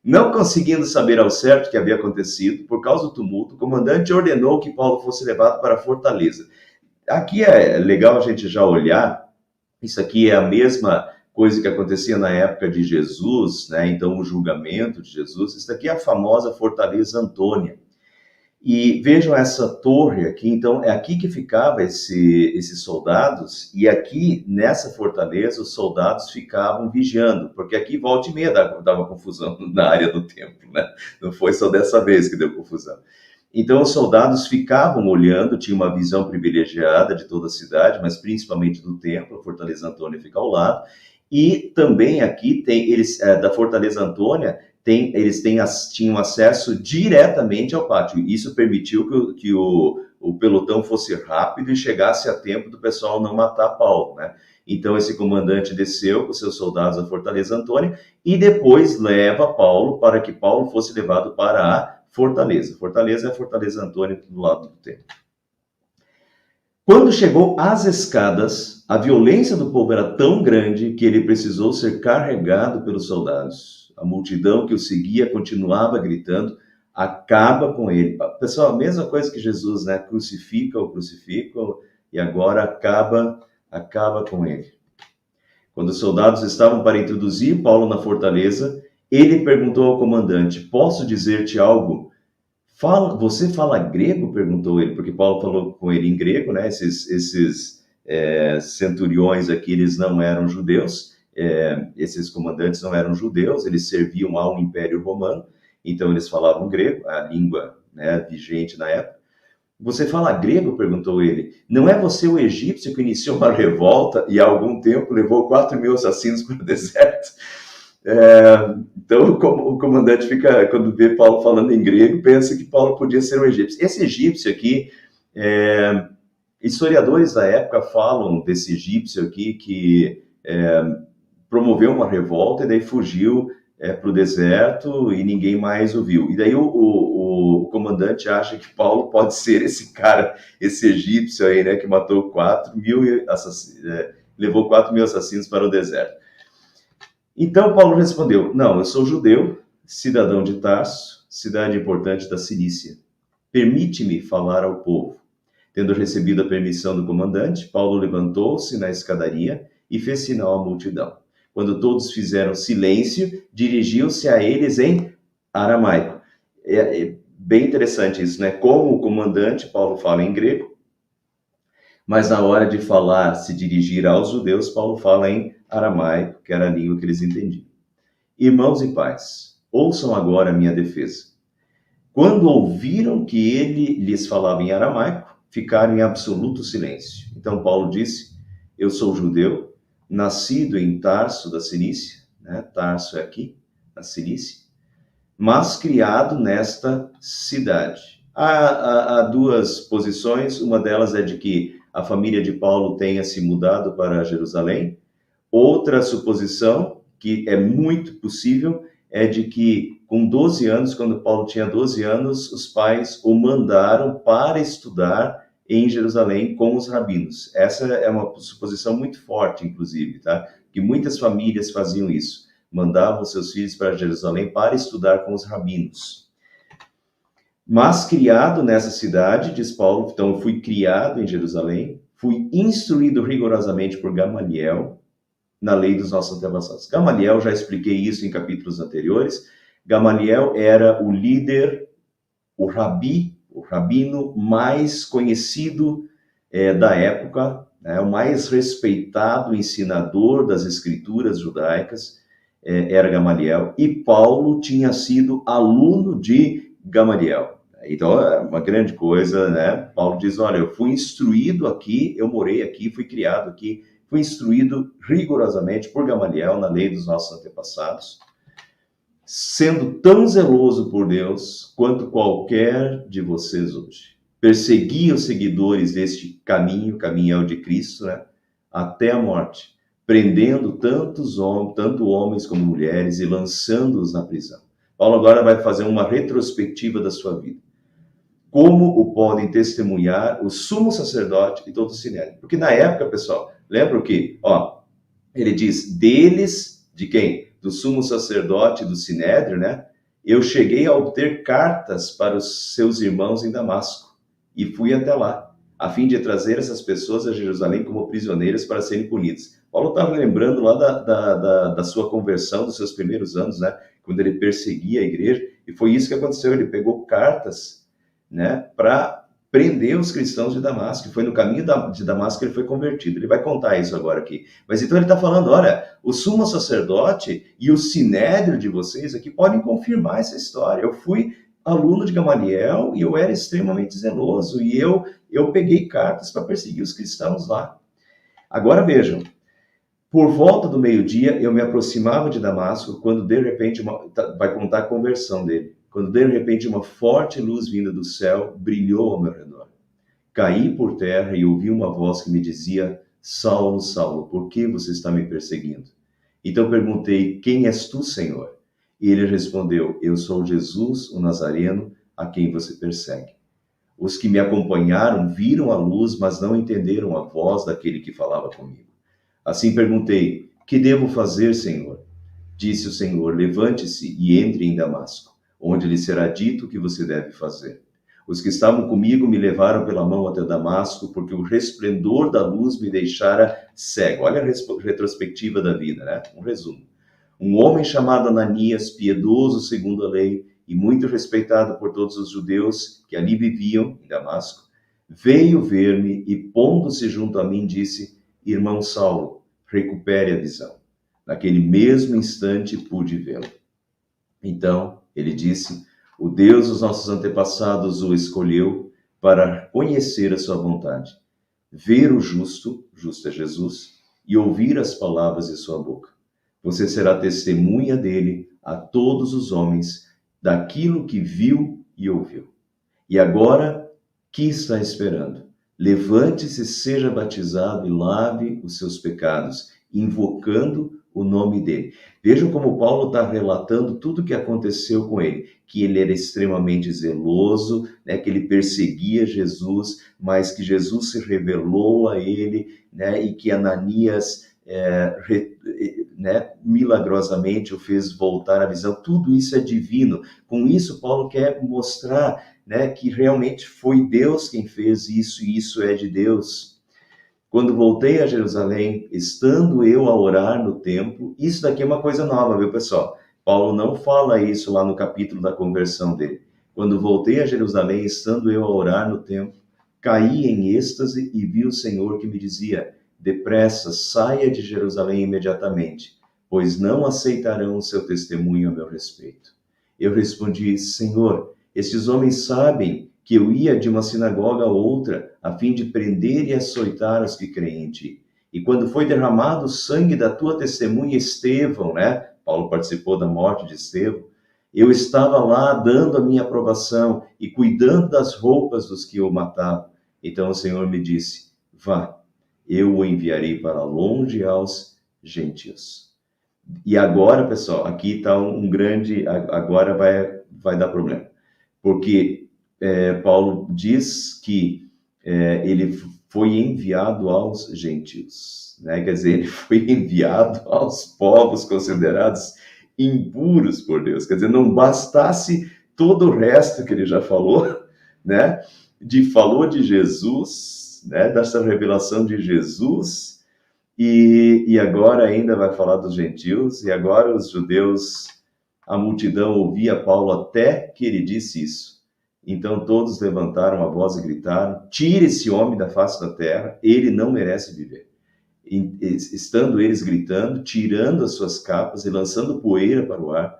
Não conseguindo saber ao certo o que havia acontecido, por causa do tumulto, o comandante ordenou que Paulo fosse levado para a fortaleza. Aqui é legal a gente já olhar, isso aqui é a mesma coisa que acontecia na época de Jesus, né? Então o julgamento de Jesus, isso aqui é a famosa Fortaleza Antônia. E vejam essa torre aqui, então é aqui que ficavam esses soldados, e aqui nessa fortaleza os soldados ficavam vigiando, porque aqui volta e meia dava confusão na área do templo, né? Não foi só dessa vez que deu confusão. Então os soldados ficavam olhando, tinha uma visão privilegiada de toda a cidade, mas principalmente do templo, a Fortaleza Antônia fica ao lado, e também aqui tem eles da Fortaleza Antônia, eles tinham acesso diretamente ao pátio. Isso permitiu que o pelotão fosse rápido e chegasse a tempo do pessoal não matar Paulo, né? Então esse comandante desceu com seus soldados à Fortaleza Antônia e depois leva Paulo para que Paulo fosse levado para a fortaleza. Fortaleza é a Fortaleza Antônia do lado do templo. Quando chegou às escadas, a violência do povo era tão grande que ele precisou ser carregado pelos soldados. A multidão que o seguia continuava gritando, acaba com ele. Pessoal, a mesma coisa que Jesus, né? Crucifica e agora acaba com ele. Quando os soldados estavam para introduzir Paulo na fortaleza, ele perguntou ao comandante, posso dizer-te algo? Você fala grego? Perguntou ele, porque Paulo falou com ele em grego, né? Esses centuriões aqui, eles não eram judeus, esses comandantes não eram judeus, eles serviam ao Império Romano, então eles falavam grego, a língua, né, vigente na época. Você fala grego? Perguntou ele. Não é você o egípcio que iniciou uma revolta e há algum tempo levou 4.000 assassinos para o deserto? Então o comandante fica, quando vê Paulo falando em grego, pensa que Paulo podia ser um egípcio. Esse egípcio aqui, historiadores da época falam desse egípcio aqui que promoveu uma revolta e daí fugiu para o deserto e ninguém mais o viu. E daí o comandante acha que Paulo pode ser esse cara, esse egípcio aí, né, que matou 4.000 assassinos, levou 4.000 assassinos para o deserto. Então Paulo respondeu, não, eu sou judeu, cidadão de Tarso, cidade importante da Cilícia. Permite-me falar ao povo. Tendo recebido a permissão do comandante, Paulo levantou-se na escadaria e fez sinal à multidão. Quando todos fizeram silêncio, dirigiu-se a eles em aramaico. É bem interessante isso, né? Como o comandante, Paulo fala em grego, mas na hora de falar, se dirigir aos judeus, Paulo fala em aramaico, que era a língua que eles entendiam. Irmãos e pais, ouçam agora a minha defesa. Quando ouviram que ele lhes falava em aramaico, ficaram em absoluto silêncio. Então Paulo disse, eu sou judeu, nascido em Tarso da Cilícia, né? Tarso é aqui, na Cilícia, mas criado nesta cidade. Há 2 posições, uma delas é de que a família de Paulo tenha se mudado para Jerusalém. Outra suposição, que é muito possível, é de que com 12 anos, quando Paulo tinha 12 anos, os pais o mandaram para estudar em Jerusalém com os rabinos. Essa é uma suposição muito forte, inclusive, tá? Que muitas famílias faziam isso, mandavam seus filhos para Jerusalém para estudar com os rabinos. Mas criado nessa cidade, diz Paulo, então eu fui criado em Jerusalém, fui instruído rigorosamente por Gamaliel, na lei dos nossos antepassados. Gamaliel, já expliquei isso em capítulos anteriores. Gamaliel era o líder, o rabino mais conhecido da época, né, o mais respeitado ensinador das escrituras judaicas, era Gamaliel, e Paulo tinha sido aluno de Gamaliel. Então, é uma grande coisa, né? Paulo diz, olha, eu fui instruído aqui, eu morei aqui, fui criado aqui, fui instruído rigorosamente por Gamaliel na lei dos nossos antepassados, sendo tão zeloso por Deus quanto qualquer de vocês hoje. Persegui os seguidores deste caminho, caminho de Cristo, né? Até a morte, prendendo tanto homens como mulheres e lançando-os na prisão. Paulo agora vai fazer uma retrospectiva da sua vida. Como o podem testemunhar o sumo sacerdote e todo o sinédrio. Porque na época, pessoal, lembra que, ele diz, deles, de quem? Do sumo sacerdote e do sinédrio, né? Eu cheguei a obter cartas para os seus irmãos em Damasco e fui até lá, a fim de trazer essas pessoas a Jerusalém como prisioneiras para serem punidas. Paulo estava lembrando lá da sua conversão, dos seus primeiros anos, né? Quando ele perseguia a igreja, e foi isso que aconteceu, ele pegou cartas, né, para prender os cristãos de Damasco. Foi no caminho de Damasco que ele foi convertido. Ele vai contar isso agora aqui. Mas então ele está falando, olha, o sumo sacerdote e o sinédrio de vocês aqui podem confirmar essa história. Eu fui aluno de Gamaliel e eu era extremamente zeloso. E eu peguei cartas para perseguir os cristãos lá. Agora vejam, por volta do meio-dia eu me aproximava de Damasco, quando de repente, vai contar a conversão dele. Quando de repente uma forte luz vinda do céu brilhou ao meu redor. Caí por terra e ouvi uma voz que me dizia, Saulo, Saulo, por que você está me perseguindo? Então perguntei, quem és tu, Senhor? E ele respondeu, eu sou Jesus, o Nazareno, a quem você persegue. Os que me acompanharam viram a luz, mas não entenderam a voz daquele que falava comigo. Assim perguntei, que devo fazer, Senhor? Disse o Senhor, levante-se e entre em Damasco, onde lhe será dito o que você deve fazer. Os que estavam comigo me levaram pela mão até Damasco, porque o resplendor da luz me deixara cego. Olha a retrospectiva da vida, né? Um resumo. Um homem chamado Ananias, piedoso segundo a lei, e muito respeitado por todos os judeus que ali viviam, em Damasco, veio ver-me e, pondo-se junto a mim, disse, irmão Saulo, recupere a visão. Naquele mesmo instante pude vê-lo. Então, ele disse, o Deus dos nossos antepassados o escolheu para conhecer a sua vontade, ver o justo, justo é Jesus, e ouvir as palavras de sua boca. Você será testemunha dele a todos os homens, daquilo que viu e ouviu. E agora, que está esperando? Levante-se, seja batizado e lave os seus pecados, invocando o nome dele. Vejam como Paulo está relatando tudo o que aconteceu com ele, que ele era extremamente zeloso, né, que ele perseguia Jesus, mas que Jesus se revelou a ele, né, e que Ananias milagrosamente o fez voltar à visão. Tudo isso é divino. Com isso, Paulo quer mostrar, né, que realmente foi Deus quem fez isso, e isso é de Deus. Quando voltei a Jerusalém, estando eu a orar no templo, isso daqui é uma coisa nova, viu, pessoal? Paulo não fala isso lá no capítulo da conversão dele. Quando voltei a Jerusalém, estando eu a orar no templo, caí em êxtase e vi o Senhor que me dizia, depressa, saia de Jerusalém imediatamente, pois não aceitarão o seu testemunho a meu respeito. Eu respondi, Senhor, estes homens sabem que eu ia de uma sinagoga a outra, a fim de prender e açoitar os que creem em ti. E quando foi derramado o sangue da tua testemunha Estevão, né? Paulo participou da morte de Estevão. Eu estava lá dando a minha aprovação e cuidando das roupas dos que o matavam. Então o Senhor me disse, vá, eu o enviarei para longe aos gentios. E agora, pessoal, aqui está um grande, agora vai dar problema, porque Paulo diz que ele foi enviado aos gentios, né? Quer dizer, ele foi enviado aos povos considerados impuros por Deus. Quer dizer, não bastasse todo o resto que ele já falou, né? Falou de Jesus, né? Dessa revelação de Jesus, e agora ainda vai falar dos gentios, e agora os judeus, a multidão ouvia Paulo até que ele disse isso. Então todos levantaram a voz e gritaram: tire esse homem da face da terra, ele não merece viver. Estando eles gritando, tirando as suas capas e lançando poeira para o ar,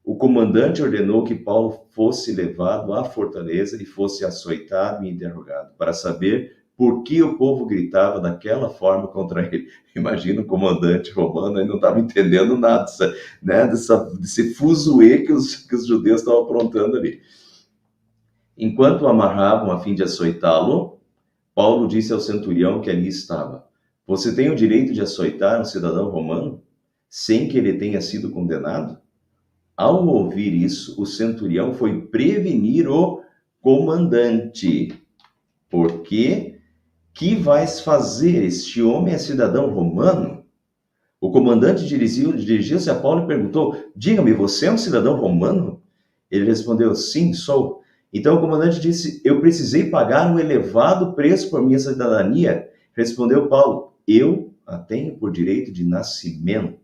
o comandante ordenou que Paulo fosse levado à fortaleza e fosse açoitado e interrogado, para saber por que o povo gritava daquela forma contra ele. Imagina o comandante romano, ele não estava entendendo nada, né, desse fuzuê que os judeus estavam aprontando ali. Enquanto o amarravam a fim de açoitá-lo, Paulo disse ao centurião que ali estava: você tem o direito de açoitar um cidadão romano, sem que ele tenha sido condenado? Ao ouvir isso, o centurião foi prevenir o comandante. Porque que vais fazer? Este homem é cidadão romano? O comandante dirigiu-se a Paulo e perguntou: diga-me, você é um cidadão romano? Ele respondeu: sim, sou. Então o comandante disse: eu precisei pagar um elevado preço por minha cidadania. Respondeu Paulo: eu a tenho por direito de nascimento.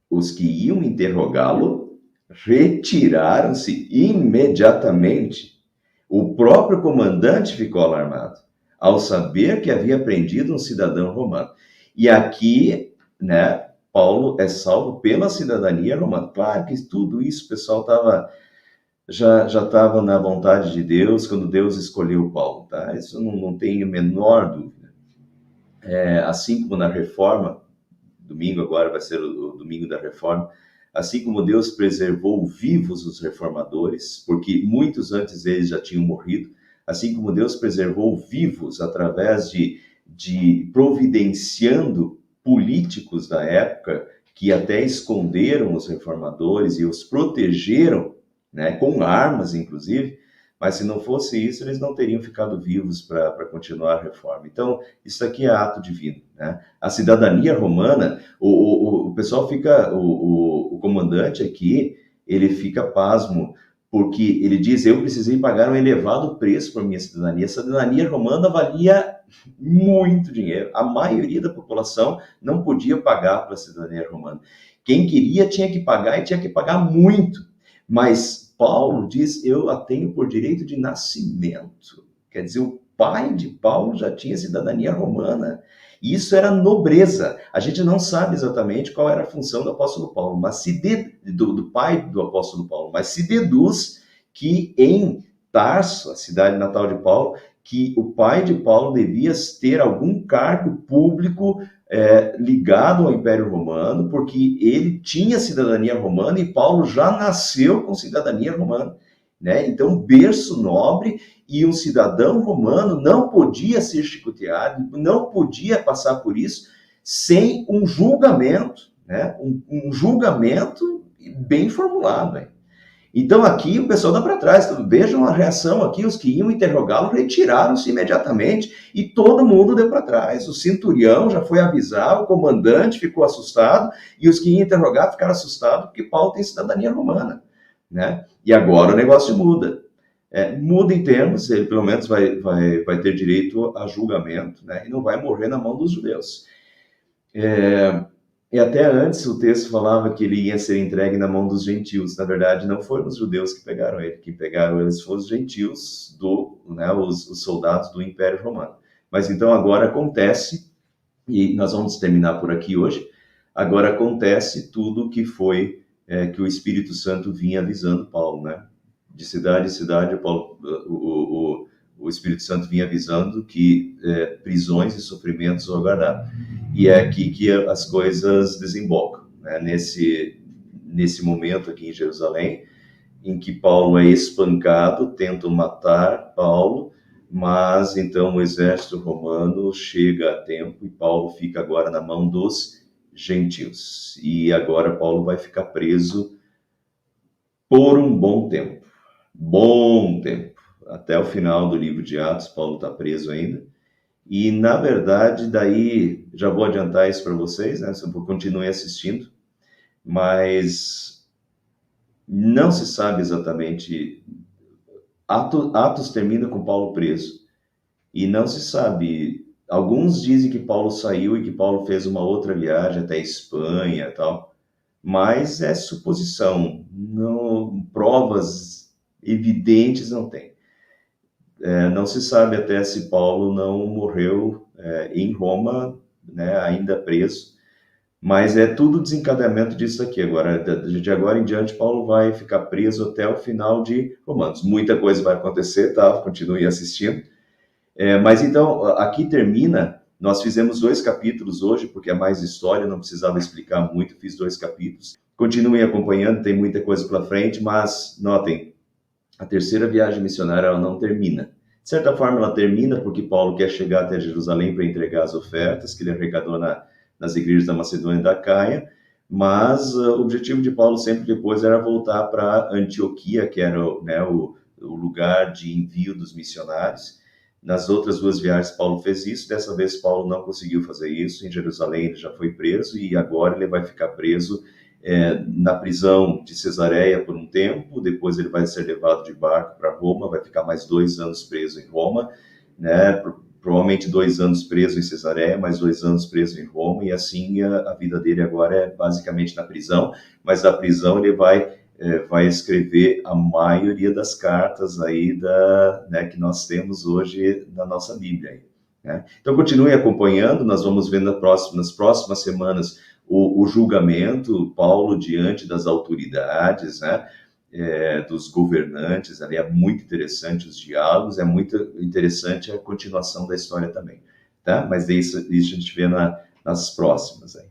Os que iam interrogá-lo retiraram-se imediatamente. O próprio comandante ficou alarmado ao saber que havia prendido um cidadão romano. E aqui, né, Paulo é salvo pela cidadania romana. Claro que tudo isso, o pessoal já estava na vontade de Deus quando Deus escolheu Paulo, tá? Isso não tem a menor dúvida. Assim como na Reforma, domingo agora vai ser o domingo da Reforma, assim como Deus preservou vivos os reformadores, porque muitos antes deles já tinham morrido, assim como Deus preservou vivos através de providenciando políticos da época que até esconderam os reformadores e os protegeram, né, com armas inclusive, mas se não fosse isso, eles não teriam ficado vivos para continuar a reforma. Então, isso aqui é ato divino, né? A cidadania romana, o pessoal fica, o comandante aqui, ele fica pasmo, porque ele diz: eu precisei pagar um elevado preço por minha cidadania. A cidadania romana valia muito dinheiro. A maioria da população não podia pagar pela cidadania romana. Quem queria tinha que pagar, e tinha que pagar muito. Mas Paulo diz: eu a tenho por direito de nascimento. Quer dizer, o pai de Paulo já tinha cidadania romana. E isso era nobreza. A gente não sabe exatamente qual era a função do apóstolo Paulo, mas do pai do apóstolo Paulo, mas se deduz que em Tarso, a cidade natal de Paulo, que o pai de Paulo devia ter algum cargo público ligado ao Império Romano, porque ele tinha cidadania romana e Paulo já nasceu com cidadania romana, né? Então, berço nobre, e um cidadão romano não podia ser chicoteado, não podia passar por isso sem um julgamento, né? Um julgamento bem formulado, né? Então aqui o pessoal dá para trás, vejam a reação aqui, os que iam interrogá-lo retiraram-se imediatamente e todo mundo deu para trás. O centurião já foi avisar, o comandante ficou assustado e os que iam interrogar ficaram assustados porque Paulo tem cidadania romana, né? E agora o negócio muda. Muda em termos, ele pelo menos vai ter direito a julgamento, né? E não vai morrer na mão dos judeus. E até antes o texto falava que ele ia ser entregue na mão dos gentios. Na verdade, não foram os judeus que pegaram ele. Quem pegaram eles foram os gentios, os soldados do Império Romano. Mas então agora acontece, e nós vamos terminar por aqui hoje, agora acontece tudo que foi, que o Espírito Santo vinha avisando Paulo, né? De cidade em cidade, o Espírito Santo vinha avisando que prisões e sofrimentos o aguardavam. E é aqui que as coisas desembocam, né? Nesse momento aqui em Jerusalém, em que Paulo é espancado, tentam matar Paulo, mas então o exército romano chega a tempo e Paulo fica agora na mão dos gentios. E agora Paulo vai ficar preso por um bom tempo. Bom tempo. Até o final do livro de Atos, Paulo está preso ainda. E, na verdade, daí, já vou adiantar isso para vocês, né? Continuem assistindo, mas não se sabe exatamente. Atos termina com Paulo preso, e não se sabe. Alguns dizem que Paulo saiu e que Paulo fez uma outra viagem até a Espanha e tal, mas é suposição, não, provas evidentes não tem. Não se sabe até se Paulo não morreu em Roma, né, ainda preso, mas é tudo desencadeamento disso aqui. Agora, de agora em diante, Paulo vai ficar preso até o final de Romanos. Muita coisa vai acontecer, tá? Continue assistindo. Mas então, aqui termina. Nós fizemos 2 capítulos hoje, porque é mais história, não precisava explicar muito, fiz 2 capítulos. Continuem acompanhando, tem muita coisa pela frente, mas notem, a terceira viagem missionária ela não termina. De certa forma, ela termina porque Paulo quer chegar até Jerusalém para entregar as ofertas que ele arrecadou nas igrejas da Macedônia e da Caia, mas o objetivo de Paulo sempre depois era voltar para Antioquia, que era o lugar de envio dos missionários. Nas outras 2 viagens, Paulo fez isso. Dessa vez, Paulo não conseguiu fazer isso. Em Jerusalém, ele já foi preso e agora ele vai ficar preso na prisão de Cesareia por um tempo. Depois ele vai ser levado de barco para Roma, vai ficar mais 2 anos preso em Roma, né? Provavelmente 2 anos preso em Cesareia, mais 2 anos preso em Roma, e assim a vida dele agora é basicamente na prisão, mas da prisão ele vai escrever a maioria das cartas aí que nós temos hoje na nossa Bíblia. Aí, né? Então continue acompanhando, nós vamos ver nas próximas semanas o julgamento, Paulo diante das autoridades, né? Dos governantes, ali é muito interessante os diálogos, é muito interessante a continuação da história também, tá? Mas isso a gente vê nas próximas aí.